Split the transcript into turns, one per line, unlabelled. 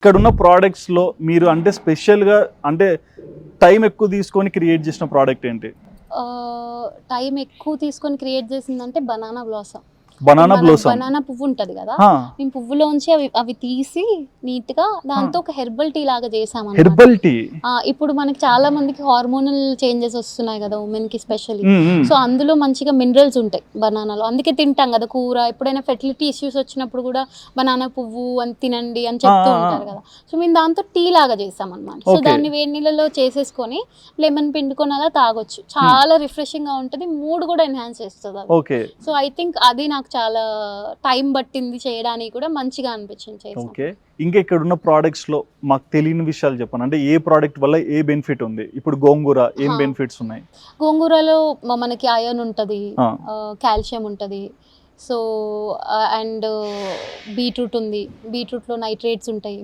ఇక్కడున్న ప్రోడక్ట్స్‌లో మీరు అంటే స్పెషల్‌గా అంటే టైం ఎక్కువ తీసుకొని క్రియేట్ చేసిన ప్రోడక్ట్ ఏంటి?
టైం ఎక్కువ తీసుకొని క్రియేట్ చేసిందంటే banana blossom.
Banana blossom.
Banana పువ్వు ఉంటది కదా,
ఆ!
మేము పువ్వులోంచి అవి తీసి నీట్ గా దాంతో ఒక హెర్బల్ టీ లాగా చేసామన్నమాట.
Herbal tea.
ఇప్పుడు మనకి చాలా మందికి హార్మోనల్ చేంజెస్ వస్తున్నాయి కదా ఉమెన్ కి స్పెషల్లీ.
హ్మ్. హ్మ్.
సో అందులో మంచిగా మినరల్స్ ఉంటాయి బనానాలో, అందుకే తింటాం కదా కూర. ఎప్పుడైనా ఫెర్టిలిటీ ఇష్యూస్ వచ్చినప్పుడు కూడా బనానా పువ్వు అని తినండి అని చెప్తూ
ఆ!
ఉంటారు కదా. సో మేము దాంతో టీ లాగా చేసామన్నమాట. So
okay.
దాన్ని వేడి నీళ్ళలో చేసేసుకొని లెమన్ పిండుకొని అలా తాగొచ్చు. చాలా రిఫ్రెషింగ్ గా ఉంటుంది, మూడ్ కూడా ఎన్హాన్స్ చేస్తుంది అది.
ఓకే.
సో ఐ థింక్ అది నాకు చాలా టైం పట్టింది చేయడానికి, కూడా మంచిగా అనిపించింది చేసాం.
ఓకే. ఇంకా ఇక్కడున్న ప్రోడక్ట్స్‌లో మాకు తెలియని విషయాలు చెప్పండి. అంటే ఏ ప్రోడక్ట్ వల్ల ఏ బెనిఫిట్ ఉంది? ఇప్పుడు గోంగూర ఏం
హా.
బెనిఫిట్స్ ఉన్నాయి?
గోంగూరలో మనకి ఐరన్ ఉంటుంది,
ఆ!
కాల్షియం ఉంటుంది. సో అండ్ బీట్రూట్ ఉంది, బీట్రూట్లో నైట్రేట్స్ ఉంటాయి.